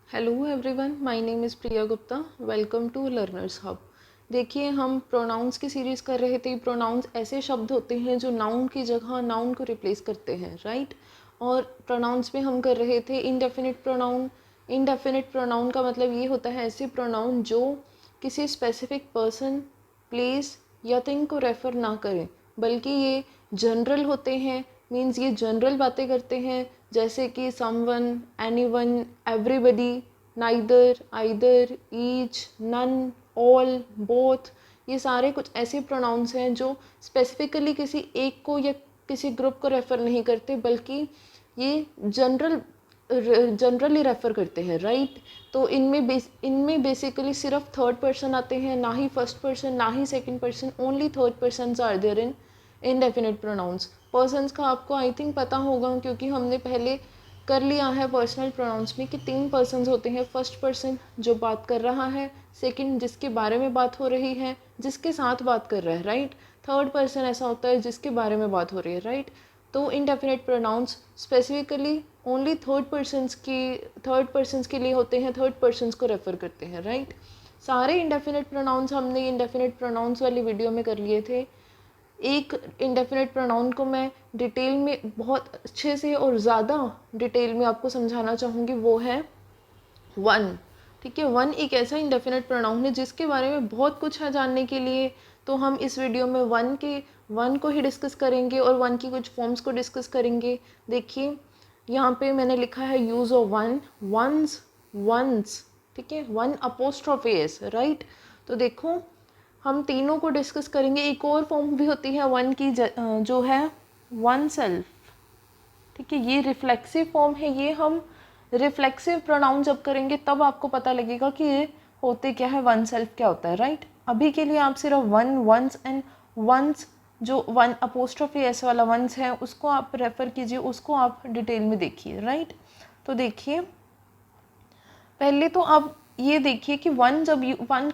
Hello everyone, my name is Priya Gupta. Welcome to learners hub. देखिए, हम pronounce की series कर रहे थे। प्रोनाउंस ऐसे शब्द होते हैं जो नाउन की जगह नाउन को रिप्लेस करते हैं, राइट। और प्रोनाउंस में हम कर रहे थे इनडेफिनिट प्रोनाउन। इनडेफिनिट प्रोनाउन का मतलब ये होता है ऐसे प्रोनाउन जो किसी स्पेसिफिक पर्सन, प्लेस या थिंग को रेफ़र ना करें, बल्कि ये जनरल होते हैं। मीन्स ये जनरल बातें करते हैं, जैसे कि someone, anyone, everybody, neither, either, each, none, all, both. ये सारे कुछ ऐसे प्रोनाउंस हैं जो स्पेसिफिकली किसी एक को या किसी ग्रुप को रेफ़र नहीं करते, बल्कि ये जनरली रेफ़र करते हैं, राइट। तो इनमें बेसिकली सिर्फ थर्ड पर्सन आते हैं, ना ही फर्स्ट पर्सन, ना ही second person. Only third persons are there in indefinite pronouns. Persons का आपको आई थिंक पता होगा, क्योंकि हमने पहले कर लिया है पर्सनल प्रोनाउंस में कि 3 पर्सन्स होते हैं। फर्स्ट पर्सन जो बात कर रहा है, सेकंड जिसके बारे में बात हो रही है, जिसके साथ बात कर रहा है, राइट। थर्ड पर्सन ऐसा होता है जिसके बारे में बात हो रही है, राइट। तो indefinite pronouns specifically only third persons के लिए होते हैं, थर्ड पर्सन्स को रेफ़र करते हैं, राइट। सारे इनडेफिनिट प्रोनाउंस हमने इनडेफिनिट प्रोनाउंस वाली वीडियो में कर लिए थे। एक इंडेफिनिट प्रोनाउन को मैं डिटेल में बहुत अच्छे से और ज़्यादा डिटेल में आपको समझाना चाहूँगी, वो है वन। ठीक है, वन एक ऐसा इंडेफिनिट प्रोनाउन है जिसके बारे में बहुत कुछ है जानने के लिए। तो हम इस वीडियो में वन को ही डिस्कस करेंगे और वन की कुछ फॉर्म्स को डिस्कस करेंगे। देखिए, यहाँ पे मैंने लिखा है use of one, ones, one's. ठीक है, वन अपोस्ट्रोफी एस, राइट। तो देखो, हम तीनों को डिस्कस करेंगे। एक और फॉर्म भी होती है वन की, जो है वन सेल्फ। ठीक है, ये रिफ्लेक्सिव फॉर्म है। ये हम रिफ्लेक्सिव प्रोनाउन जब करेंगे तब आपको पता लगेगा कि ये होते क्या है, वन सेल्फ क्या होता है, राइट। अभी के लिए आप सिर्फ वन, वंस एंड वंस, जो वन अपोस्ट्रोफी एस वाला वंस है उसको आप रेफ़र कीजिए, उसको आप डिटेल में देखिए, राइट। तो देखिए, पहले तो आप ये देखिए कि वन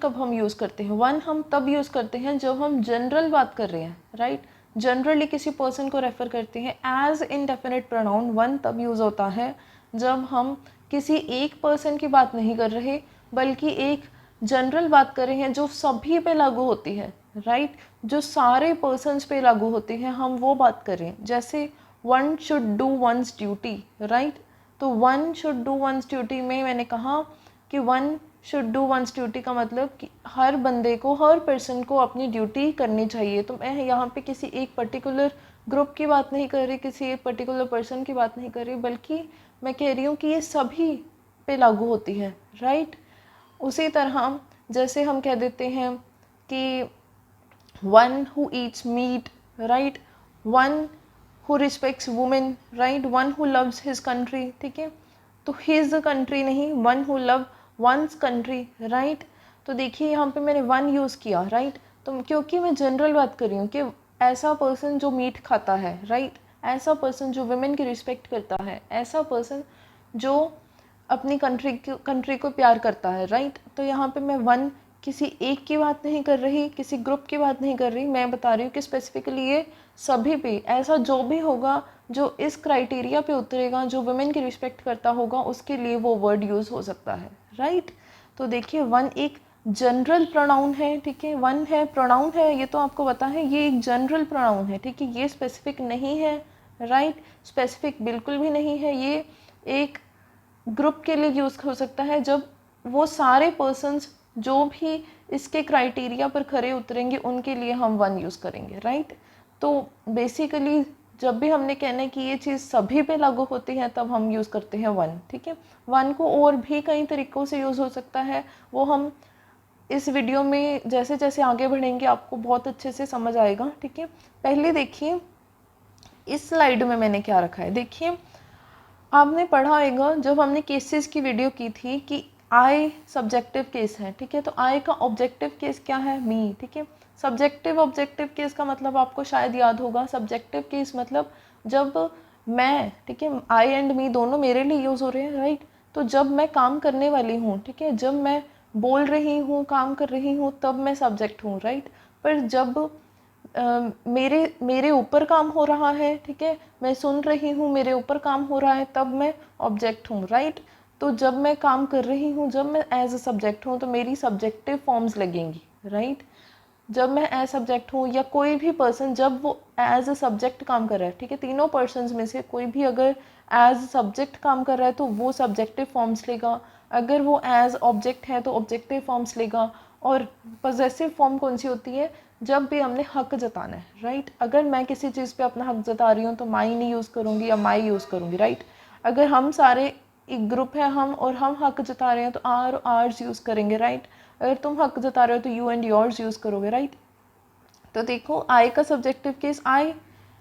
कब हम यूज़ करते हैं। वन हम तब यूज़ करते हैं जब हम जनरल बात कर रहे हैं, राइट। जनरली किसी पर्सन को रेफ़र करते हैं। एज इनडेफिनिट प्रोनाउन वन तब यूज़ होता है जब हम किसी एक पर्सन की बात नहीं कर रहे, बल्कि एक जनरल बात कर रहे हैं जो सभी पे लागू होती है, राइट। जो सारे पर्सन्स पे लागू होती है, हम वो बात कर रहे हैं। जैसे one should do one's duty, right. तो one should do one's duty में मैंने कहा कि one should do one's duty का मतलब कि हर बंदे को, हर पर्सन को अपनी ड्यूटी करनी चाहिए। तो मैं यहाँ पे किसी एक पर्टिकुलर ग्रुप की बात नहीं कर रही, किसी एक पर्टिकुलर पर्सन की बात नहीं कर रही, बल्कि मैं कह रही हूँ कि ये सभी पे लागू होती है, राइट। उसी तरह जैसे हम कह देते हैं कि one who eats meat, right. One who respects women, right, one who loves his country। ठीक है, तो his country नहीं, one who love one's country, right। तो देखिए, यहाँ पे मैंने वन यूज़ किया, राइट। तो क्योंकि मैं जनरल बात कर रही हूँ कि ऐसा पर्सन जो मीट खाता है, राइट। ऐसा पर्सन जो वुमेन की रिस्पेक्ट करता है, ऐसा पर्सन जो अपनी कंट्री को प्यार करता है, राइट। तो यहाँ पे मैं वन किसी एक की बात नहीं कर रही, किसी ग्रुप की बात नहीं कर रही, मैं बता रही हूँ कि स्पेसिफिकली ये सभी पे, ऐसा जो भी होगा जो इस क्राइटेरिया पे उतरेगा, जो वुमेन की रिस्पेक्ट करता होगा, उसके लिए वो वर्ड यूज़ हो सकता है, राइट। तो देखिए, वन एक जनरल प्रोनाउन है, ठीक है। वन है, प्रोनाउन है, ये तो आपको पता है, ये एक जनरल प्रोनाउन है, ठीक है। ये स्पेसिफिक नहीं है, राइट। स्पेसिफिक बिल्कुल भी नहीं है। ये एक ग्रुप के लिए यूज़ हो सकता है जब वो सारे पर्सन्स जो भी इसके क्राइटेरिया पर खरे उतरेंगे, उनके लिए हम वन यूज़ करेंगे, राइट। तो बेसिकली जब भी हमने कहना है कि ये चीज़ सभी पे लागू होती है, तब हम यूज़ करते हैं वन, ठीक है। वन को और भी कई तरीक़ों से यूज़ हो सकता है, वो हम इस वीडियो में जैसे जैसे आगे बढ़ेंगे आपको बहुत अच्छे से समझ आएगा, ठीक है। पहले देखिए, इस स्लाइड में मैंने क्या रखा है। देखिए, आपने पढ़ा होगा जब हमने केसेस की वीडियो की थी कि आई सब्जेक्टिव केस है, ठीक है। तो आई का ऑब्जेक्टिव केस क्या है, मी, ठीक है। सब्जेक्टिव ऑब्जेक्टिव केस का मतलब आपको शायद याद होगा। सब्जेक्टिव केस मतलब जब मैं, ठीक है, आई एंड मी दोनों मेरे लिए यूज़ हो रहे हैं, राइट। तो जब मैं काम करने वाली हूँ, ठीक है, जब मैं बोल रही हूँ, काम कर रही हूँ, तब मैं सब्जेक्ट हूँ, राइट। पर जब मेरे ऊपर काम हो रहा है, ठीक है, मैं सुन रही हूँ, मेरे ऊपर काम हो रहा है, तब मैं ऑब्जेक्ट हूँ, राइट। तो जब मैं काम कर रही हूँ, जब मैं एज अ सब्जेक्ट हूँ, तो मेरी सब्जेक्टिव फॉर्म्स लगेंगी, राइट। जब मैं एज सब्जेक्ट हूँ या कोई भी पर्सन जब वो एज अ सब्जेक्ट काम कर रहा है, ठीक है, तीनों पर्सनस में से कोई भी अगर एज सब्जेक्ट काम कर रहा है तो वो सब्जेक्टिव फॉर्म्स लेगा, अगर वो एज ऑब्जेक्ट है तो ऑब्जेक्टिव फॉर्म्स लेगा। और पॉजेसिव फॉर्म कौन सी होती है, जब भी हमने हक जताना है, राइट। अगर मैं किसी चीज़ पे अपना हक जता रही हूँ तो माई नहीं यूज़ करूँगी या माई यूज़ करूँगी, राइट। अगर हम सारे एक ग्रुप है हम और हम हक जता रहे हैं तो आर आर्स यूज़ करेंगे, राइट। अगर तुम हक जता रहे हो तो यू एंड योर्स यूज़ करोगे, राइट। तो देखो आई का सब्जेक्टिव केस आई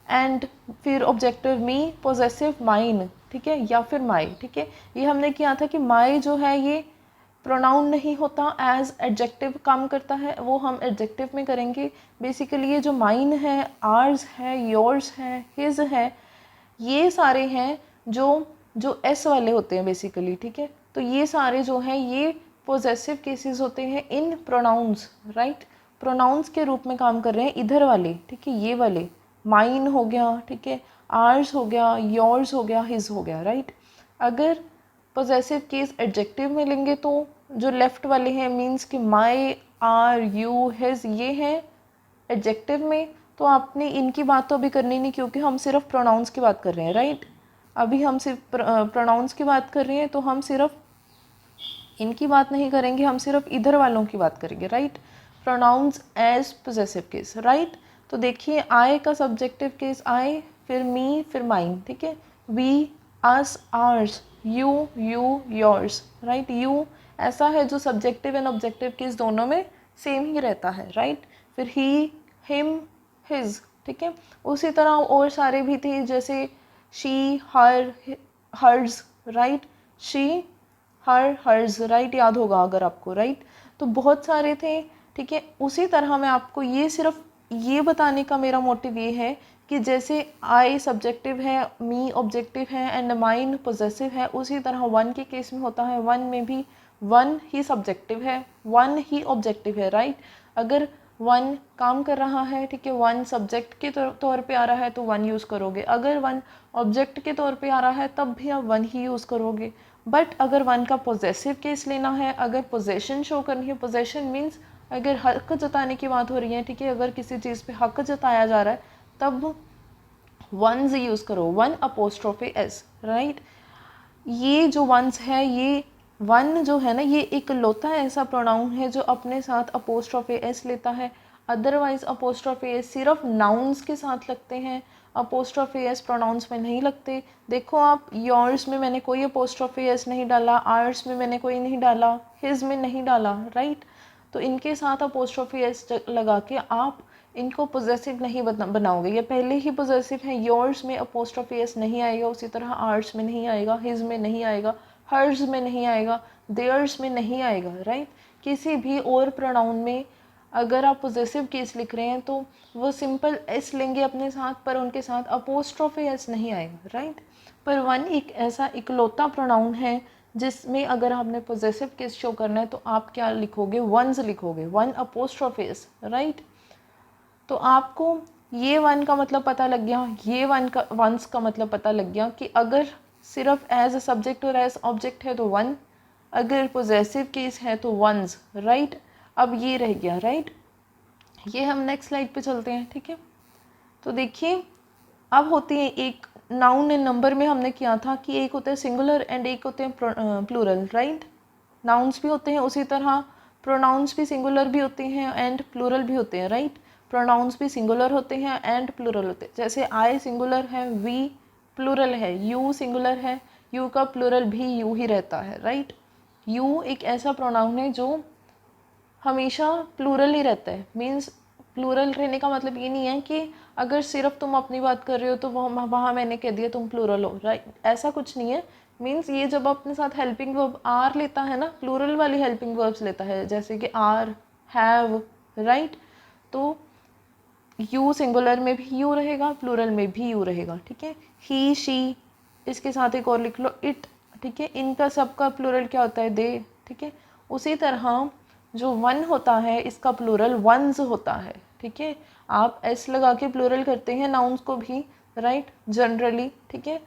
एंड फिर ऑब्जेक्टिव मी, पोजेसिव माइन, ठीक है, या फिर माई, ठीक है। ये हमने किया था कि माई जो है ये प्रोनाउन नहीं होता, एज एडजेक्टिव काम करता है, वो हम एडजेक्टिव में करेंगे। बेसिकली ये जो माइन है, आर्स है, योर्स है, हिज है, ये सारे हैं जो जो एस वाले होते हैं बेसिकली, ठीक है। तो ये सारे जो हैं ये पोजेसिव केसेस होते हैं इन प्रोनाउंस, राइट। प्रोनाउंस के रूप में काम कर रहे हैं इधर वाले, ठीक है, ये वाले माइन हो गया, ठीक है, आर्स हो गया, योर्स हो गया, हिज हो गया, राइट। अगर पोजेसिव केस एडजेक्टिव में लेंगे तो जो लेफ्ट वाले हैं मीन्स कि माई, आर, यू, हिज, ये हैं एडजेक्टिव में। तो आपने इनकी बात तो अभी करनी नहीं क्योंकि हम सिर्फ प्रोनाउंस की बात कर रहे हैं, राइट। अभी हम सिर्फ प्रोनाउंस की बात कर रहे हैं तो हम सिर्फ इनकी बात नहीं करेंगे, हम सिर्फ इधर वालों की बात करेंगे, right. Pronouns as possessive case, right. तो देखिए आई का सब्जेक्टिव केस आई, फिर मी, फिर माइन, ठीक है, we, us, ours, you, yours, right. You ऐसा है जो सब्जेक्टिव एंड ऑब्जेक्टिव केस दोनों में सेम ही रहता है, राइट। फिर ही, हिम, हिज, ठीक है। उसी तरह और सारे भी थे जैसे शी, हर, हर्ज, राइट। शी, हर, हर्ज, राइट, याद होगा अगर आपको, राइट। तो बहुत सारे थे, ठीक है। उसी तरह मैं आपको ये सिर्फ ये बताने का मेरा मोटिव ये है कि जैसे आई सब्जेक्टिव है, मी ऑब्जेक्टिव है एंड माइन पोजेसिव है, उसी तरह वन के केस में होता है, वन में भी वन ही सब्जेक्टिव है, वन ही ऑब्जेक्टिव है, राइट। अगर वन काम कर रहा है, ठीक है, वन सब्जेक्ट के तौर पे आ रहा है तो वन यूज़ करोगे, अगर वन ऑब्जेक्ट के तौर पे आ रहा है तब भी आप वन ही यूज़ करोगे। बट अगर वन का पोजेसिव केस लेना है, अगर पोजेशन शो करनी है, पोजेशन मीन्स अगर हक जताने की बात हो रही है, ठीक है, अगर किसी चीज़ पे हक जताया जा रहा है तब वंस यूज़ करो, वन अपोस्ट्रोफी एस, राइट। ये जो वंस है, ये वन जो है ना, ये एक लौता ऐसा प्रोनाउन है जो अपने साथ अपोस्ट्रोफी एस लेता है। अदरवाइज अपोस्ट्रोफी एस सिर्फ नाउन्स के साथ लगते हैं, अपोस्ट्रोफी एस प्रोनाउंस में नहीं लगते। देखो आप, योर्स में मैंने कोई अपोस्ट्रोफी एस नहीं डाला, आर्स में मैंने कोई नहीं डाला, हिज में नहीं डाला, राइट। तो इनके साथ अपोस्ट्रोफी एस लगा के आप इनको पोजेसिव नहीं बनाओगे, ये पहले ही पोजेसिव है। योर्स में अपोस्ट्रोफी एस नहीं आएगा, उसी तरह आर्स में नहीं आएगा, हिज में नहीं आएगा, हर्ज में नहीं आएगा, देयर्स में नहीं आएगा, राइट। किसी भी और प्रोनाउन में अगर आप पोजेसिव केस लिख रहे हैं तो वो सिंपल एस लेंगे अपने साथ, पर उनके साथ अपोस्ट्रोफी एस नहीं आएगा, राइट। पर वन एक ऐसा इकलौता प्रोनाउन है जिसमें अगर आपने पोजेसिव केस शो करना है तो आप क्या लिखोगे, वंस लिखोगे, वन अपोस्ट्रोफी एस, राइट। तो आपको ये वन का मतलब पता लग गया, ये वंस का मतलब पता लग गया कि अगर सिर्फ एज अ सब्जेक्ट और एज ऑब्जेक्ट है तो वन, अगर पोजेसिव केस है तो वंस, राइट। अब ये रह गया, राइट। ये हम नेक्स्ट स्लाइड पे चलते हैं, ठीक है। तो देखिए अब होती है एक नाउन एंड नंबर में हमने किया था कि एक होता है सिंगुलर एंड एक होते हैं प्लूरल, राइट। नाउन्स भी होते हैं उसी तरह, प्रोनाउंस भी सिंगुलर भी होते हैं एंड प्लूरल भी होते हैं, राइट। प्रोनाउंस भी सिंगुलर होते हैं एंड प्लूरल होते हैं, जैसे आई सिंगुलर है, वी प्लूरल है, यू सिंगुलर है, यू का प्लूरल भी यू ही रहता है, राइट। यू एक ऐसा प्रोनाउन है जो हमेशा प्लूरल ही रहता है। मीन्स प्लूरल रहने का मतलब ये नहीं है कि अगर सिर्फ तुम अपनी बात कर रहे हो तो वहाँ मैंने कह दिया तुम प्लूरल हो, राइट, ऐसा कुछ नहीं है। मीन्स ये जब अपने साथ हेल्पिंग वर्ब आर लेता है ना, प्लूरल वाली हेल्पिंग वर्ब्स लेता है, जैसे कि आर, हैव, राइट। तो यू सिंगुलर में भी यू रहेगा, प्लूरल में भी यू रहेगा, ठीक है। ही, शी, इसके साथ एक और लिख लो इट, ठीक है। इनका सबका प्लूरल क्या होता है, दे, ठीक है। उसी तरह जो वन होता है इसका प्लूरल वंस होता है, ठीक है। आप एस लगा के प्लूरल करते हैं नाउन्स को भी, राइट, जनरली, ठीक है।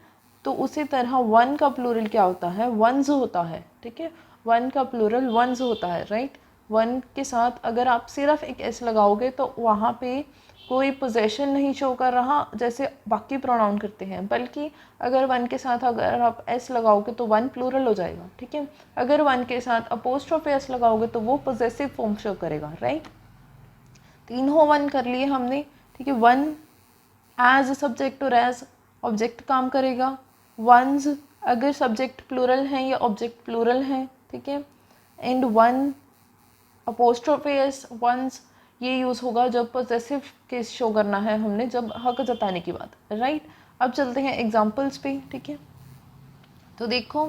तो उसी तरह वन का प्लूरल क्या होता है, वंस होता है, ठीक है, वन का प्लूरल वंस होता है, राइट। वन के साथ अगर आप सिर्फ एक एस लगाओगे तो वहाँ पे कोई पोजेशन नहीं शो कर रहा जैसे बाकी प्रोनाउन करते हैं, बल्कि अगर वन के साथ अगर आप एस लगाओगे तो वन प्लूरल हो जाएगा, ठीक है। अगर वन के साथ अपोस्ट्रोफी एस लगाओगे तो वो पोजेसिव फॉर्म शो करेगा, राइट। तीनों वन कर लिए हमने, ठीक है। वन एज सब्जेक्ट और एज ऑब्जेक्ट काम करेगा। वंस अगर सब्जेक्ट प्लूरल हैं या ऑब्जेक्ट प्लूरल हैं, ठीक है। And one apostrophe S one's ये यूज़ होगा जब पोजेसिव केस शो करना है हमने, जब हक जताने की बात, राइट। अब चलते हैं एग्जांपल्स पे, ठीक है। तो देखो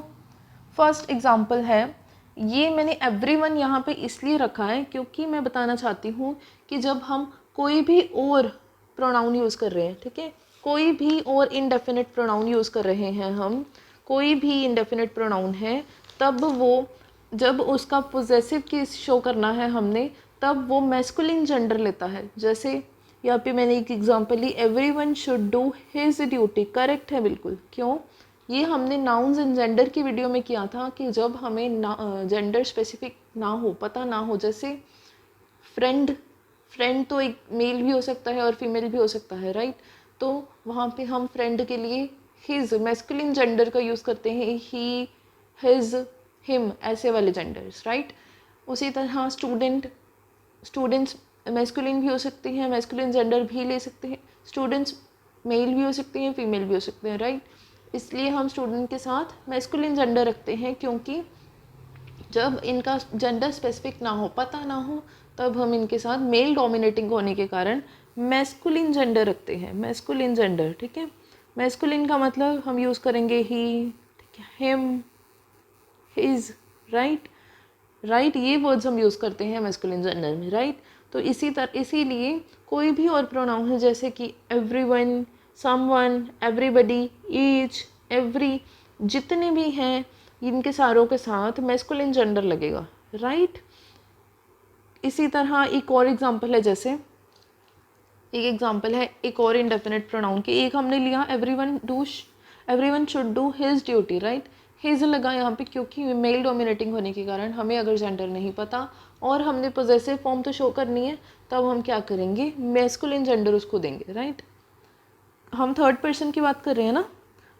फर्स्ट एग्जांपल है, ये मैंने एवरीवन यहाँ पे इसलिए रखा है क्योंकि मैं बताना चाहती हूँ कि जब हम कोई भी और प्रोनाउन यूज़ कर रहे हैं, ठीक है, कोई भी और इनडेफिनिट प्रोनाउन यूज़ कर रहे हैं हम, कोई भी इनडेफिनिट प्रोनाउन है, तब वो जब उसका पोजेसिव केस शो करना है हमने, तब वो मैस्कुलिन जेंडर लेता है। जैसे यहाँ पे मैंने एक एग्जांपल ली, everyone should do his duty, correct है बिल्कुल। क्यों? ये हमने नाउन्स एंड जेंडर की वीडियो में किया था कि जब हमें जेंडर स्पेसिफिक ना हो, पता ना हो, जैसे फ्रेंड, फ्रेंड तो एक मेल भी हो सकता है और फीमेल भी हो सकता है, राइट। तो वहाँ पे हम फ्रेंड के लिए हिज मैस्कुलिन जेंडर का यूज़ करते हैं, ही, हिज, हिम, ऐसे वाले जेंडर्स, राइट। उसी तरह स्टूडेंट, स्टूडेंट्स मैस्कुलिन भी हो सकते हैं, मैस्कुलिन जेंडर भी ले सकते हैं, स्टूडेंट्स मेल भी हो सकते हैं, फीमेल भी हो सकते हैं, राइट। इसलिए हम स्टूडेंट के साथ मैस्कुलिन जेंडर रखते हैं क्योंकि जब इनका जेंडर स्पेसिफिक ना हो, पता ना हो, तब हम इनके साथ मेल डोमिनेटिंग होने के कारण मैस्कुलिन जेंडर रखते हैं, मैस्कुलिन जेंडर, ठीक है। मैस्कुलिन का मतलब हम यूज़ करेंगे ही, ठीक है, हिम, हिज, राइट, राइट, ये वर्ड्स हम यूज़ करते हैं मैस्कुलिन जेंडर में, राइट। तो इसीलिए कोई भी और प्रोनाउन है जैसे कि everyone, someone, everybody, each, every, जितने भी हैं इनके सारों के साथ मैस्कुलिन जेंडर लगेगा, राइट। इसी तरह एक और एग्जांपल है, जैसे एक एग्जांपल है एक और इनडेफिनिट प्रोनाउन की, एक हमने लिया everyone should do his duty, right. His लगा यहाँ पे क्योंकि मेल डोमिनेटिंग होने के कारण हमें अगर जेंडर नहीं पता और हमने पोजेसिव फॉर्म तो शो करनी है, तब हम क्या करेंगे, मैस्कुलिन जेंडर उसको देंगे, राइट। हम थर्ड पर्सन की बात कर रहे हैं ना,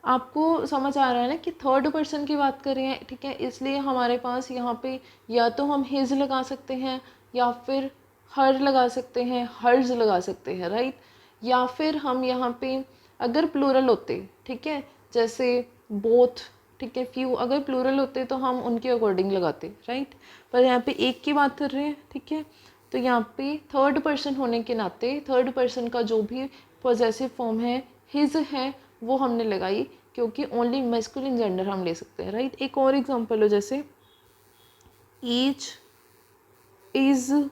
आपको समझ आ रहा है ना कि थर्ड पर्सन की बात कर रहे हैं, ठीक है। इसलिए हमारे पास यहाँ पे या तो हम हिज लगा सकते हैं या फिर हर लगा सकते हैं, हर्ज लगा सकते हैं, राइट। या फिर हम यहाँ पे अगर प्लूरल होते, ठीक है, जैसे बोथ, ठीक है, फ्यू, अगर प्लूरल होते तो हम उनके अकॉर्डिंग लगाते, राइट। पर यहाँ पे एक की बात कर रहे हैं, ठीक है, तो यहाँ पे थर्ड पर्सन होने के नाते थर्ड पर्सन का जो भी पॉजेसिव फॉर्म है हिज है वो हमने लगाई क्योंकि ओनली मैस्कुलिन जेंडर हम ले सकते हैं, राइट। एक और एग्जांपल हो, जैसे each is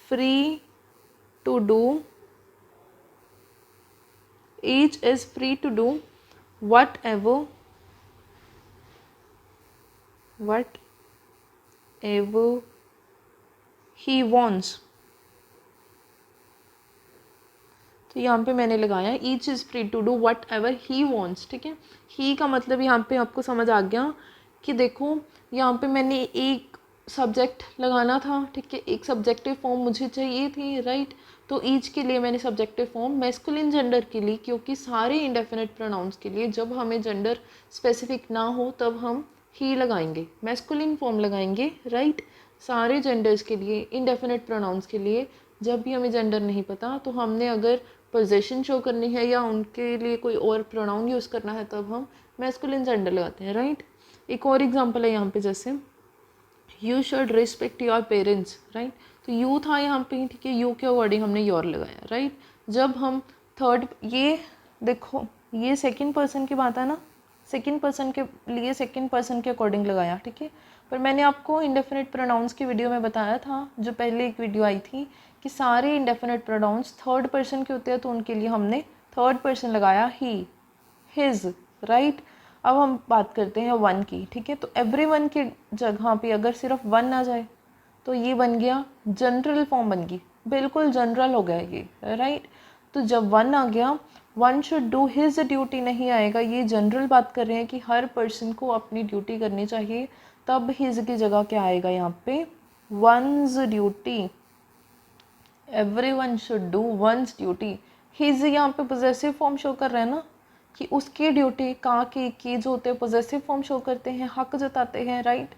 free to do, each is free to do whatever he wants। तो यहाँ पे मैंने लगाया each is free to do whatever he wants, ठीक है। ही का मतलब यहाँ पे आपको समझ आ गया कि देखो यहाँ पे मैंने एक सब्जेक्ट लगाना था, ठीक है, एक सब्जेक्टिव फॉर्म मुझे चाहिए थी, राइट। तो ईच के लिए मैंने सब्जेक्टिव फॉर्म मैस्कुलिन जेंडर के लिए, क्योंकि सारे इंडेफिनिट प्रोनाउंस के लिए जब हमें जेंडर स्पेसिफिक ना हो तब हम ही लगाएंगे, मैस्कुलिन फॉर्म लगाएंगे, राइट। सारे जेंडर्स के लिए, इंडेफिनिट प्रोनाउंस के लिए जब भी हमें जेंडर नहीं पता तो हमने अगर पोजीशन शो करनी है या उनके लिए कोई और प्रोनाउन यूज़ करना है तब हम मैस्कुलिन जेंडर लगाते हैं, राइट। एक और एग्जांपल है यहाँ पे, जैसे you should respect your parents, right. तो यू था यहाँ पे, ठीक है, यू के अकॉर्डिंग हमने योर लगाया, राइट। जब हम थर्ड, ये देखो ये सेकंड पर्सन की बात है ना, सेकंड पर्सन के लिए सेकंड पर्सन के अकॉर्डिंग लगाया, ठीक है। पर मैंने आपको इंडेफिनिट प्रोनाउंस की वीडियो में बताया था, जो पहले एक वीडियो आई थी, कि सारे इंडेफिनिट प्रोनाउंस थर्ड पर्सन के होते हैं तो उनके लिए हमने थर्ड पर्सन लगाया, ही, हिज, राइट। अब हम बात करते हैं वन की, ठीक है। तो एवरीवन की जगह पे अगर सिर्फ वन आ जाए तो ये बन गया जनरल फॉर्म, बन गई, बिल्कुल जनरल हो गया ये, राइट। तो जब वन आ गया, one should do his duty नहीं आएगा, ये जनरल बात कर रहे हैं कि हर पर्सन को अपनी ड्यूटी करनी चाहिए, तब हिज की जगह क्या आएगा यहाँ पे, once duty. Everyone should do one's duty. His यहाँ पे पोजेसिव फॉर्म शो कर रहा है ना, कि उसकी ड्यूटी, का की जो होते हैं पोजेसिव फॉर्म शो करते हैं, हक जताते हैं, राइट।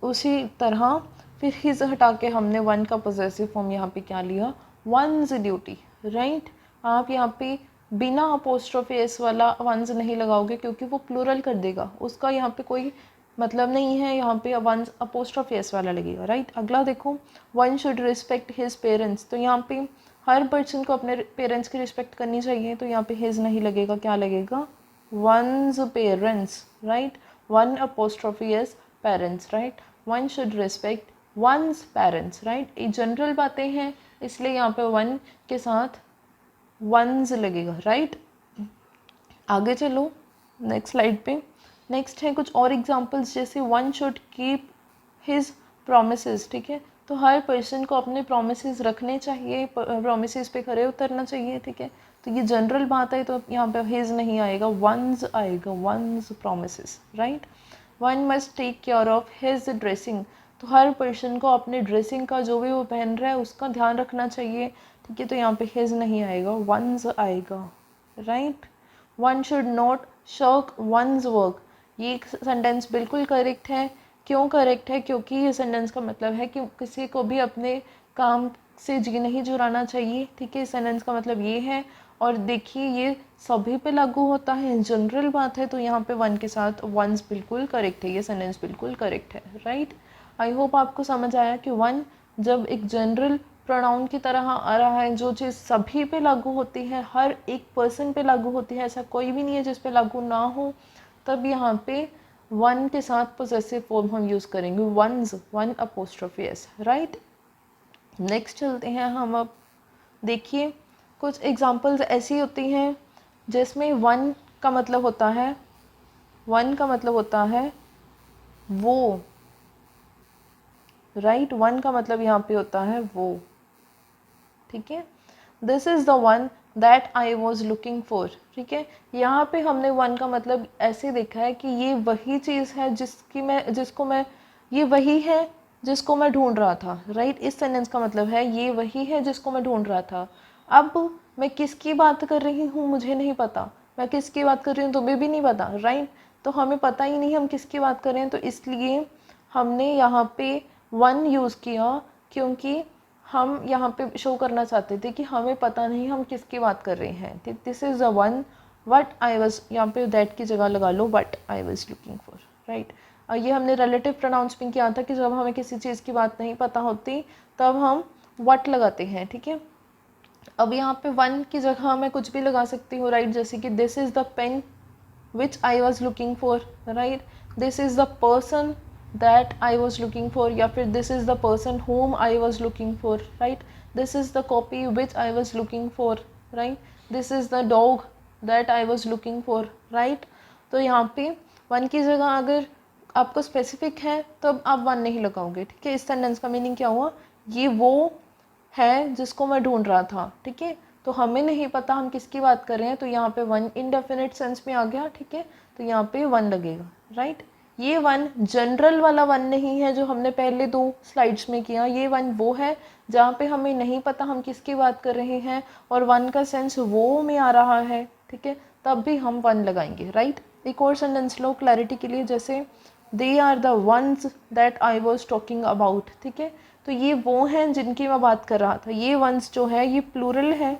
उसी तरह फिर हिज हटा के हमने वन का पोजेसिव फॉर्म यहाँ पे क्या लिया, वंस ड्यूटी, राइट। आप यहाँ पे बिना अपोस्ट्रोफी एस वाला वंस नहीं लगाओगे क्योंकि वो प्लूरल कर देगा, उसका यहाँ पे कोई मतलब नहीं है, यहाँ पे वंस अपोस्ट्रोफी एस वाला लगेगा, राइट। अगला देखो, one should respect his parents, तो यहाँ पे हर पर्सन को अपने पेरेंट्स की रिस्पेक्ट करनी चाहिए, तो यहाँ पे हिज नहीं लगेगा, क्या लगेगा, one's parents, right. One apostrophe S parents, right. One should respect one's parents, right. ये जनरल बातें हैं, इसलिए यहाँ पे वन के साथ वंस लगेगा, राइट। आगे चलो नेक्स्ट स्लाइड पे। नेक्स्ट है कुछ और एग्जांपल्स, जैसे one should keep his promises, ठीक है। तो हर पर्सन को अपने प्रोमिसेस रखने चाहिए, प्रोमिसेस पे खरे उतरना चाहिए, ठीक है। तो ये जनरल बात है, तो यहाँ पे हिज नहीं आएगा, वंस आएगा, one's promises, right. One must take care of his dressing, तो हर पर्सन को अपने ड्रेसिंग का, जो भी वो पहन रहा है उसका ध्यान रखना चाहिए, ठीक है। तो यहाँ पे हिज नहीं आएगा, वंस आएगा, right. One should not shirk one's work, ये सेंटेंस बिल्कुल करेक्ट है। क्यों करेक्ट है, क्योंकि ये सेंटेंस का मतलब है कि किसी को भी अपने काम से जी नहीं चुराना चाहिए, ठीक है। इस सेंटेंस का मतलब ये है, और देखिए ये सभी पे लागू होता है, जनरल बात है, तो यहाँ पे वन के साथ वंस बिल्कुल करेक्ट है, ये सेंटेंस बिल्कुल करेक्ट है, राइट। आई होप आपको समझ आया कि वन जब एक जनरल प्रोनाउन की तरह आ रहा है, जो चीज़ सभी पे लागू होती है, हर एक पर्सन पे लागू होती है, ऐसा कोई भी नहीं है जिस पे लागू ना हो, तब यहाँ पे वन के साथ पोजेसिव फॉर्म हम यूज़ करेंगे, one's, one apostrophe S, right. Next चलते हैं हम। अब देखिए कुछ एग्जांपल्स ऐसी होती हैं जिसमें वन का मतलब होता है, वन का मतलब होता है वो, राइट। वन का मतलब यहाँ पे होता है वो, ठीक है। This is the one that I was looking for, ठीक है। यहाँ पे हमने वन का मतलब ऐसे देखा है कि ये वही चीज़ है ये वही है जिसको मैं ढूंढ रहा था, राइट। इस सेंटेंस का मतलब है ये वही है जिसको मैं ढूंढ रहा था। अब मैं किसकी बात कर रही हूँ मुझे नहीं पता, मैं किसकी बात कर रही हूँ तुम्हें भी नहीं पता, राइट। तो हमें पता ही नहीं हम किसकी बात कर रहे हैं, तो इसलिए हमने यहाँ पे वन यूज़ किया, क्योंकि हम यहाँ पे शो करना चाहते थे कि हमें पता नहीं हम किसकी बात कर रहे हैं, ठीक। This is the one what I was, यहाँ पे दैट की जगह लगा लो what I was looking for, right. ये हमने रिलेटिव प्रोनाउंस में किया था कि जब हमें किसी चीज़ की बात नहीं पता होती तब हम वट लगाते हैं, ठीक है। अब यहाँ पे वन की जगह मैं कुछ भी लगा सकती हूँ, राइट। जैसे कि this is the pen which I was looking for, right. This is the person that I was looking for, या फिर this is the person whom I was looking for, right. This is the copy which I was looking for, right. This is the dog that I was looking for, right. तो यहाँ पे one की जगह अगर आपको specific है तो आप वन नहीं लगाओगे, ठीक है। इस सेंटेंस का मीनिंग क्या हुआ, ये वो है जिसको मैं ढूंढ रहा था, ठीक है। तो हमें नहीं पता हम किसकी बात कर रहे हैं, तो यहाँ पे वन इनडेफिनिट सेंस में आ गया, ठीक है। तो यहाँ पे वन लगेगा, राइट। ये वन जनरल वाला वन नहीं है जो हमने पहले दो स्लाइड्स में किया, ये वन वो है जहाँ पे हमें नहीं पता हम किसकी बात कर रहे हैं और वन का सेंस वो में आ रहा है, ठीक है, तब भी हम वन लगाएंगे, राइट। एक और सेंटेंस लो क्लैरिटी के लिए, जैसे they are the ones that I was talking about, ठीक है। तो ये वो हैं जिनकी मैं बात कर रहा था, ये वंस जो है ये प्लूरल है,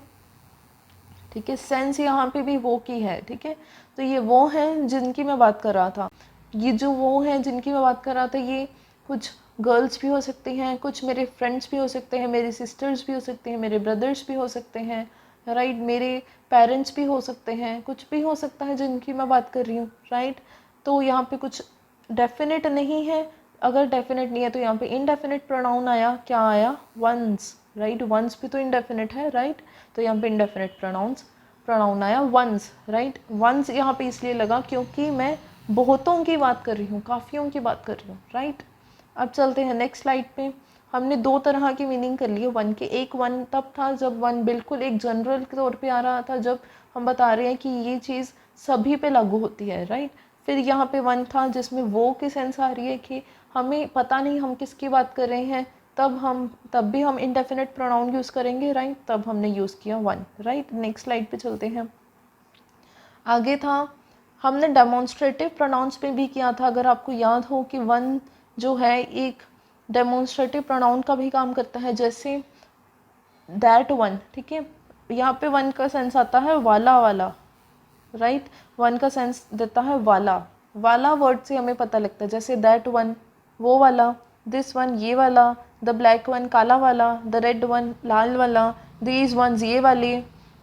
ठीक है। सेंस यहाँ पे भी वो की है, ठीक है। तो ये वो हैं जिनकी मैं बात कर रहा था, ये जो वो हैं जिनकी मैं बात कर रहा था ये कुछ गर्ल्स भी हो सकती हैं, कुछ मेरे फ्रेंड्स भी हो सकते हैं, मेरी सिस्टर्स भी हो सकते हैं, मेरे ब्रदर्स भी हो सकते हैं, राइट। मेरे पेरेंट्स भी हो सकते हैं, कुछ भी हो सकता है जिनकी मैं बात कर रही हूँ, राइट। तो यहाँ पे कुछ डेफिनेट नहीं है, अगर डेफिनेट नहीं है तो यहाँ पे इनडेफिनेट प्रोनाउन आया, क्या आया, वंस, राइट। वंस भी तो इनडेफिनेट है, राइट। तो यहाँ पे इनडेफिनेट प्रोनाउन आया वंस, राइट। वंस यहाँ पे इसलिए लगा क्योंकि मैं बहुतों की बात कर रही हूँ, काफ़ियों की बात कर रही हूँ, राइट। अब चलते हैं नेक्स्ट स्लाइड पे। हमने दो तरह की मीनिंग कर ली है वन के। एक वन तब था जब वन बिल्कुल एक जनरल के तौर पे आ रहा था, जब हम बता रहे हैं कि ये चीज़ सभी पे लागू होती है, राइट। फिर यहाँ पे वन था जिसमें वो की सेंस आ रही है कि हमें पता नहीं हम किसकी बात कर रहे हैं, तब भी हम इंडेफिनिट प्रोनाउन यूज़ करेंगे, राइट। तब हमने यूज़ किया वन, राइट। नेक्स्ट स्लाइड पे चलते हैं। आगे था हमने डेमोन्स्ट्रेटिव प्रोनाउंस पे भी किया था। अगर आपको याद हो कि वन जो है एक डेमोन्स्ट्रेटिव प्रोनाउन का भी काम करता है, जैसे दैट वन, ठीक है। यहाँ पे वन का सेंस आता है वाला वाला, राइट। वन का सेंस देता है वाला वाला। वर्ड से हमें पता लगता है, जैसे दैट वन वो वाला, दिस वन ये वाला, द ब्लैक वन काला वाला, द रेड वन लाल वाला, दीज वंस ये वाले,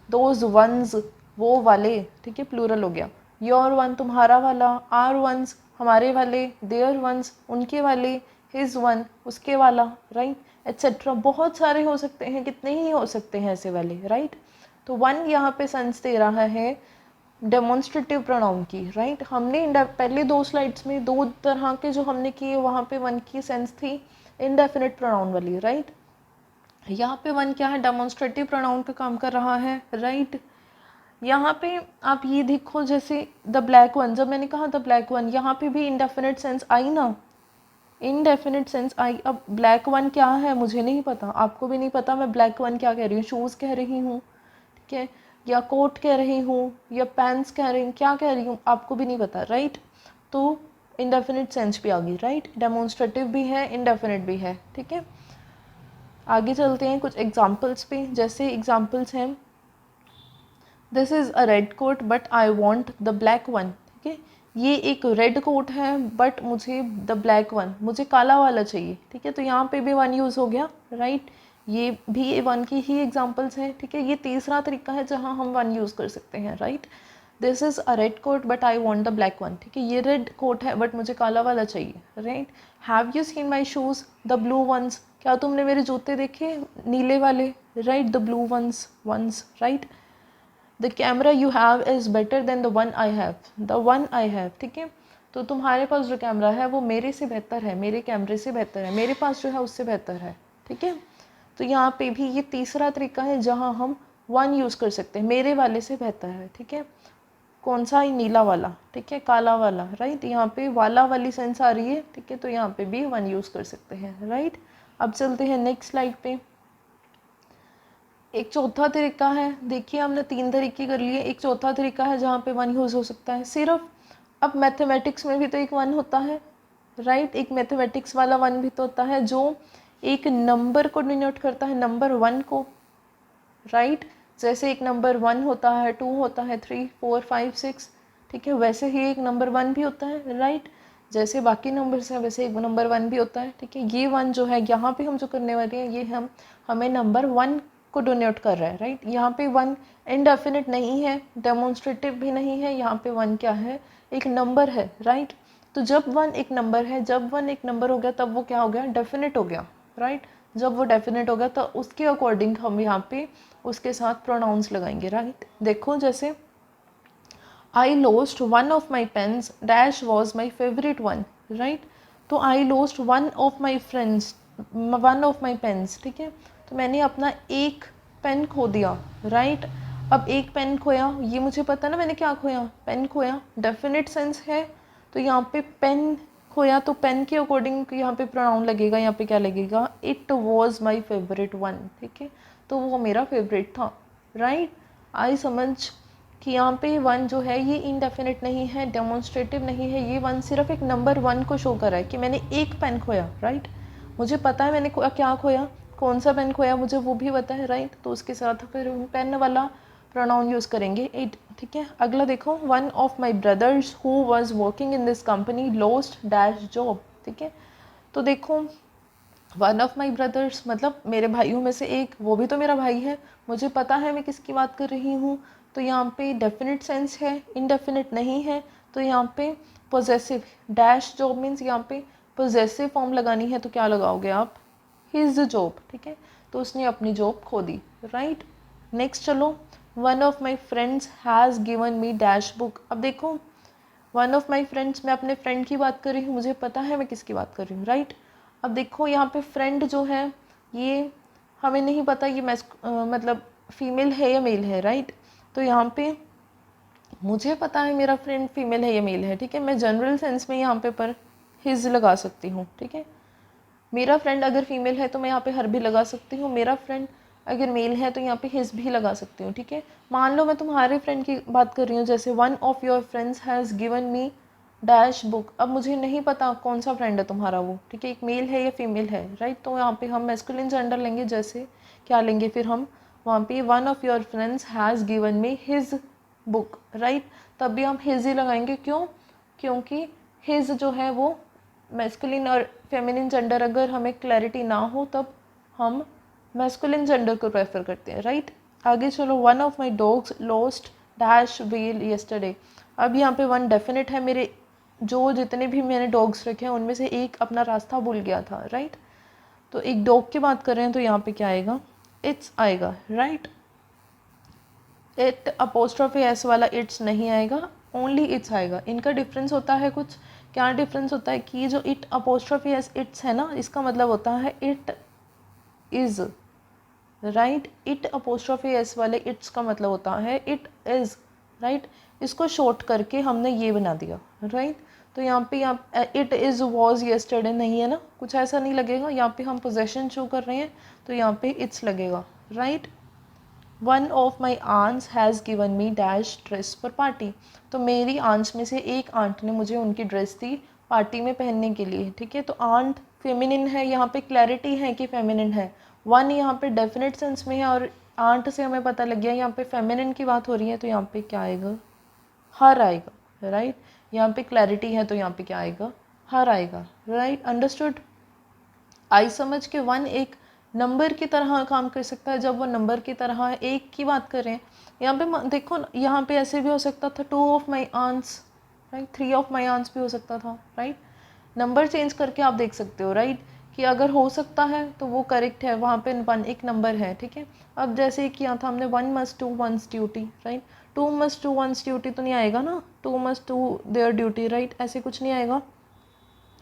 दोज वंस वो वाले, ठीक है, प्लूरल हो गया। योर वन तुम्हारा वाला, आर वंस हमारे वाले, देयर वंस उनके वाले, हिज वन उसके वाला, राइट, एट्सेट्रा। बहुत सारे हो सकते हैं, कितने ही हो सकते हैं ऐसे वाले, राइट। तो वन यहाँ पे सेंस दे रहा है डेमोन्स्ट्रेटिव प्रोनाउन की, राइट। हमने पहले दो स्लाइड्स में दो तरह के जो हमने किए, वहाँ पे वन की सेंस थी इनडेफिनिट प्रोनाउन वाली, राइट। यहाँ पे वन क्या है, डेमोन्स्ट्रेटिव प्रोनाउन का काम कर रहा है, राइट। यहाँ पे आप ये देखो, जैसे द ब्लैक वन, जब मैंने कहा द ब्लैक वन, यहाँ पे भी इनडेफिनिट सेंस आई ना, इनडेफिनिट सेंस आई। अब ब्लैक वन क्या है मुझे नहीं पता, आपको भी नहीं पता, मैं ब्लैक वन क्या कह रही हूँ, शूज़ कह रही हूँ, ठीक है, या कोट कह रही हूँ, या पैंट्स कह रही हूँ, क्या कह रही हूँ आपको भी नहीं पता, राइट। तो इनडेफिनिट सेंस भी आ गई, राइट। डेमोन्स्ट्रेटिव भी है, इनडेफिनिट भी है, ठीक है। आगे चलते हैं कुछ एग्जाम्पल्स पे। जैसे एग्जाम्पल्स हैं, this is a red coat but I want the black one, ठीक है। ये एक रेड कोट है बट मुझे द ब्लैक वन, मुझे काला वाला चाहिए, ठीक है। तो यहाँ पे भी वन यूज़ हो गया, राइट। ये भी वन की ही एग्जांपल्स हैं, ठीक है। ये तीसरा तरीका है जहाँ हम वन यूज़ कर सकते हैं, right. This is a red coat but I want the black one, ठीक है। ये रेड कोट है बट मुझे काला वाला चाहिए, right. Have you seen my shoes the blue ones, क्या तुमने मेरे जूते देखे नीले वाले, right, the blue ones, right. The camera you have is better than the one I have, the one I have, ठीक है। तो तुम्हारे पास जो कैमरा है वो मेरे से बेहतर है, मेरे कैमरे से बेहतर है, मेरे पास जो है उससे बेहतर है, ठीक है। तो यहाँ पे भी ये तीसरा तरीका है जहाँ हम वन यूज़ कर सकते हैं, मेरे वाले से बेहतर है, ठीक है। कौन सा, ही नीला वाला, ठीक है, काला वाला, राइट। यहाँ पे वाला वाली सेंस आ रही है, ठीक है। तो यहाँ पे भी वन यूज़ कर सकते हैं, राइट। अब चलते हैं नेक्स्ट स्लाइड पे। एक चौथा तरीका है, देखिए हमने तीन तरीके कर लिए, एक चौथा तरीका है जहाँ पे वन यूज़ हो सकता है सिर्फ। अब मैथमेटिक्स में भी तो एक वन होता है, राइट। एक मैथमेटिक्स वाला वन भी तो होता है जो एक नंबर को डिनोट करता है, नंबर वन को, राइट। जैसे एक नंबर वन होता है, टू होता है, 3 4 5 6, ठीक है। वैसे ही एक नंबर वन भी होता है, राइट। जैसे बाकी नंबर्स हैं वैसे एक नंबर वन भी होता है, ठीक है। ये वन जो है यहाँ पे हम जो करने वाले हैं, ये हमें नंबर वन को डोनेट कर रहा है, राइट। यहाँ पे वन इनडेफिनिट नहीं है, डेमोन्स्ट्रेटिव भी नहीं है, यहाँ पे वन क्या है, एक नंबर है, राइट। तो जब वन एक नंबर है, जब वन एक नंबर हो गया तब वो क्या हो गया, डेफिनेट हो गया, राइट। जब वो डेफिनेट हो गया तो उसके अकॉर्डिंग हम यहाँ पे उसके साथ प्रोनाउंस लगाएंगे, राइट। देखो जैसे I lost one of my pens dash was my favourite one, right. तो I lost one of my friends, one of my pens, ठीक है। तो मैंने अपना एक पेन खो दिया, राइट। अब एक पेन खोया, ये मुझे पता ना मैंने क्या खोया, पेन खोया, डेफिनेट सेंस है। तो यहाँ पे पेन खोया तो पेन के अकॉर्डिंग यहाँ पे प्रोनाउन लगेगा, यहाँ पे क्या लगेगा, it was my favourite one, ठीक है। तो वो मेरा फेवरेट था, राइट। आई समझ कि यहाँ पे वन जो है ये इनडेफिनिट नहीं है, डेमोन्स्ट्रेटिव नहीं है, ये वन सिर्फ एक नंबर वन को शो कर रहा है कि मैंने एक पेन खोया, राइट। मुझे पता है मैंने क्या खोया, कौन सा पेन खोया मुझे वो भी पता है, राइट। तो उसके साथ फिर पेन वाला प्रोनाउन यूज़ करेंगे इट, ठीक है। अगला देखो, one of my brothers who was working in this company lost dash job, ठीक है। तो देखो वन ऑफ माई ब्रदर्स मतलब मेरे भाइयों में से एक, वो भी तो मेरा भाई है, मुझे पता है मैं किसकी बात कर रही हूँ। तो यहाँ पे डेफिनेट सेंस है, इनडेफिनेट नहीं है। तो यहाँ पे पोजेसिव, डैश जॉब मीन्स यहाँ पे पोजेसिव फॉर्म लगानी है, तो क्या लगाओगे आप, हिज जॉब, ठीक है। तो उसने अपनी जॉब खो दी, राइट। नेक्स्ट चलो, one of my friends has given me dash book. अब देखो वन ऑफ माई फ्रेंड्स, मैं अपने फ्रेंड की बात कर रही हूँ, मुझे पता है मैं किसकी बात कर रही हूँ, राइट। अब देखो यहाँ पे फ्रेंड जो है ये हमें नहीं पता ये मतलब फीमेल है या मेल है, राइट। तो यहाँ पे मुझे पता है मेरा फ्रेंड फीमेल है या मेल है, ठीक है। मैं जनरल सेंस में यहाँ पे पर हिज लगा सकती हूँ, ठीक है। मेरा फ्रेंड अगर फीमेल है तो मैं यहाँ पे हर भी लगा सकती हूँ, मेरा फ्रेंड अगर मेल है तो यहाँ पे हिज भी लगा सकती हूँ, ठीक है। मान लो मैं तुम्हारे फ्रेंड की बात कर रही हूँ, जैसे one of your friends has given me dash book. अब मुझे नहीं पता कौन सा फ्रेंड है तुम्हारा वो, ठीक है, एक मेल है या फीमेल है, राइट। तो यहाँ पे हम मैस्कुलिन जेंडर लेंगे, जैसे क्या लेंगे फिर हम वहाँ पे one of your friends has given me his book, right. तब भी हम हिज ही लगाएंगे, क्यों? क्योंकि हिज जो है वो मैस्कुलिन और फेमिनिन जेंडर अगर हमें क्लैरिटी ना हो तब हम मैस्कुलिन जेंडर को प्रेफर करते हैं, राइट। आगे चलो, one of my dogs lost dash wheel yesterday. अब यहाँ पे वन डेफिनेट है, मेरे जो जितने भी मैंने डॉग्स रखे हैं उनमें से एक अपना रास्ता भूल गया था, राइट। तो एक डॉग की बात कर रहे हैं तो यहाँ पे क्या आएगा? इट्स आएगा, राइट। इट अपोस्ट्रोफी एस वाला इट्स नहीं आएगा, ओनली इट्स आएगा। इनका डिफरेंस होता है कुछ, क्या डिफरेंस होता है कि जो इट अपोस्ट्रोफी एस इट्स है ना, इसका मतलब होता है it is, right. It apostrophe S वाले इट्स का मतलब होता है इट इज़, राइट। इसको शॉर्ट करके हमने ये बना दिया, राइट। तो यहाँ पे इट इज़ वॉज येस्टरडे नहीं है ना, कुछ ऐसा नहीं लगेगा। यहाँ पे हम पोजेशन शो कर रहे हैं तो यहाँ पे इट्स लगेगा, right. One of my aunts has given me dash dress for party. तो मेरी आंट्स में से एक आंट ने मुझे उनकी ड्रेस दी पार्टी में पहनने के लिए, ठीक है। तो आंट फेमिनिन है, यहाँ पे क्लैरिटी है कि फेमिनिन है। वन यहाँ पे डेफिनेट सेंस में है और आंट से हमें पता लग गया यहाँ पे फेमिनिन की बात हो रही है, तो यहाँ पे क्या आएगा? हर आएगा, राइट। यहाँ पे क्लैरिटी है तो यहाँ पे क्या आएगा? हर आएगा, राइट। अंडरस्टूड? आई समझ के वन एक नंबर की तरह काम कर सकता है, जब वो नंबर की तरह है, एक की बात कर रहे हैं। यहाँ पे देखो, यहाँ पे ऐसे भी हो सकता था, two of my aunts, right, three of my aunts भी हो सकता था, राइट। नंबर चेंज करके आप देख सकते हो, राइट, कि अगर हो सकता है तो वो करेक्ट है, वहाँ पे वन एक नंबर है, ठीक है। अब जैसे किया था हमने one must do one's duty, right. Two must do one's duty तो नहीं आएगा ना, two must do their duty, right, ऐसे कुछ नहीं आएगा।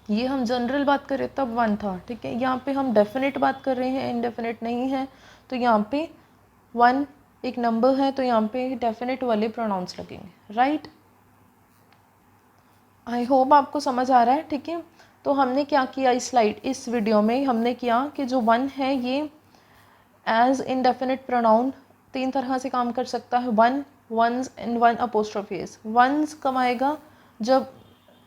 ये हम जनरल बात करें तब वन था, ठीक है। यहाँ पे हम डेफिनेट बात कर रहे हैं, इनडेफिनेट नहीं है, तो यहाँ पे वन एक नंबर है तो यहाँ पे डेफिनेट वाले प्रोनाउंस लगेंगे, राइट। आई होप आपको समझ आ रहा है, ठीक है। तो हमने क्या किया इस वीडियो में, हमने किया कि जो वन है ये एज इनडेफिनेट प्रोनाउन तीन तरह से काम कर सकता है, one, one's and one apostrophe S. One's कब आएगा? जब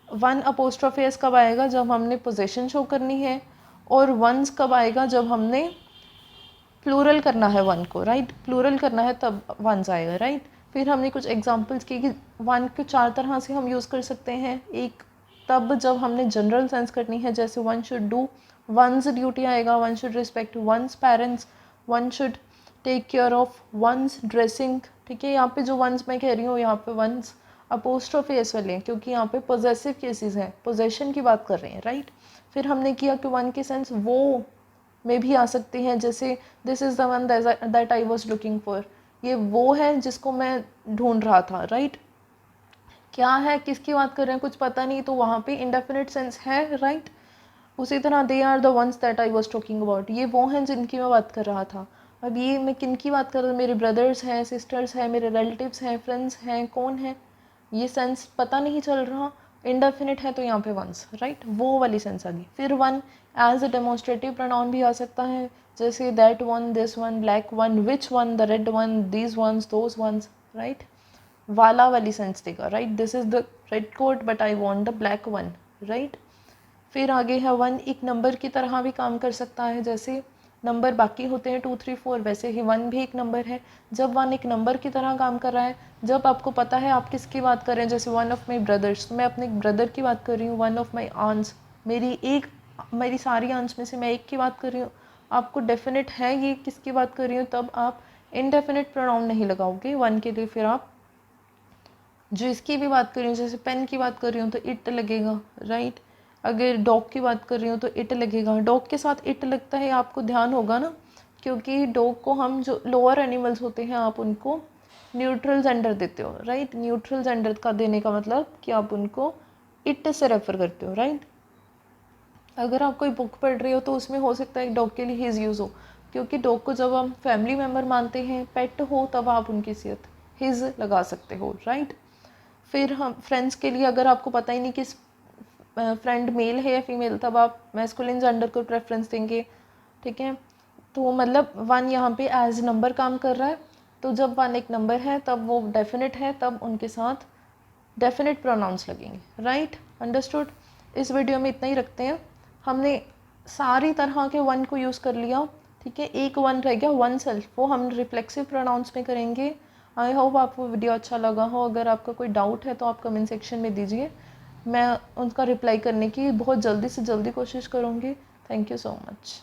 वन अपोस्ट्रोफी एस कब आएगा? जब हमने पोजीशन शो करनी है। और वंस कब आएगा? जब हमने प्लूरल करना है वन को, राइट, प्लूरल करना है तब वंस आएगा, राइट। फिर हमने कुछ एग्जांपल्स की कि वन को चार तरह से हम यूज़ कर सकते हैं। एक तब जब हमने जनरल सेंस करनी है, जैसे one should do one's duty आएगा, one should respect one's parents, one should take care of one's dressing, ठीक है। यहाँ पे जो वंस मैं कह रही हूँ, यहाँ पे वंस अपोस्ट्रोफी एस वाले हैं, क्योंकि यहाँ पे पोजेसिव केसेस हैं, पोजेशन की बात कर रहे हैं, राइट। फिर हमने किया कि वन की सेंस वो में भी आ सकती हैं, जैसे this is the one that I was looking for, ये वो है जिसको मैं ढूंढ रहा था, राइट। क्या है, किसकी बात कर रहे हैं, कुछ पता नहीं, तो वहाँ पे इंडेफिनिट सेंस है, राइट। उसी तरह they are the ones that I was talking about, ये वो हैं जिनकी मैं बात कर रहा था। अब ये मैं किन की बात कर रहा हूँ? मेरे ब्रदर्स हैं, सिस्टर्स हैं, मेरे रिलेटिव्स हैं, फ्रेंड्स हैं, कौन है, ये सेंस पता नहीं चल रहा, इंडेफिनिट है तो यहाँ पे वंस, राइट, वो वाली सेंस आ गई। फिर one as a demonstrative pronoun भी आ सकता है, जैसे that one, this one, black one, which one, the red one, these ones, those ones, right, वाला वाली सेंस देगा, right. This is the red coat but I want the black one, right. फिर आगे है वन एक number की तरह भी काम कर सकता है, जैसे नंबर बाकी होते हैं 2, 3, 4, वैसे ही वन भी एक नंबर है। जब वन एक नंबर की तरह काम कर रहा है, जब आपको पता है आप किसकी बात कर रहे हैं, जैसे वन ऑफ माई ब्रदर्स, तो मैं अपने ब्रदर की बात कर रही हूँ। वन ऑफ माई आंट्स, मेरी सारी आंट्स में से मैं एक की बात कर रही हूँ, आपको डेफिनेट है ये किसकी बात कर रही हूँ, तब आप इनडेफिनेट प्रोनाउन नहीं लगाओगे वन के लिए। फिर आप जो इसकी भी बात कर रही हूँ, जैसे पेन की बात कर रही हूँ तो इट लगेगा, राइट। अगर डॉग की बात कर रही हूँ तो इट लगेगा। डॉग के साथ इट लगता है, आपको ध्यान होगा ना, क्योंकि डॉग को हम जो लोअर एनिमल्स होते हैं आप उनको न्यूट्रल जेंडर देते हो, राइट। न्यूट्रल जेंडर का देने का मतलब कि आप उनको इट से रेफर करते हो, राइट। अगर आप कोई बुक पढ़ रहे हो तो उसमें हो सकता है डॉग के लिए हिज यूज़ हो, क्योंकि डॉग को जब हम फैमिली मेम्बर मानते हैं, पेट हो, तब आप उनकी सेहत हिज लगा सकते हो, राइट। फिर हम फ्रेंड्स के लिए अगर आपको पता ही नहीं कि फ्रेंड मेल है या फीमेल, तब आप मैस्कुलिन जेंडर को प्रेफरेंस देंगे, ठीक है। तो मतलब वन यहाँ पे एज नंबर काम कर रहा है, तो जब वन एक नंबर है तब वो डेफिनेट है, तब उनके साथ डेफिनेट प्रोनाउंस लगेंगे, राइट, अंडरस्टूड। इस वीडियो में इतना ही रखते हैं। हमने सारी तरह के वन को यूज़ कर लिया, ठीक है। एक वन रह गया वन सेल्फ, वो हम रिफ्लेक्सिव प्रोनाउंस में करेंगे। आई होप आपको वीडियो अच्छा लगा हो। अगर आपका कोई डाउट है तो आप कमेंट सेक्शन में दीजिए, मैं उनका रिप्लाई करने की बहुत जल्दी से जल्दी कोशिश करूँगी। Thank you so much.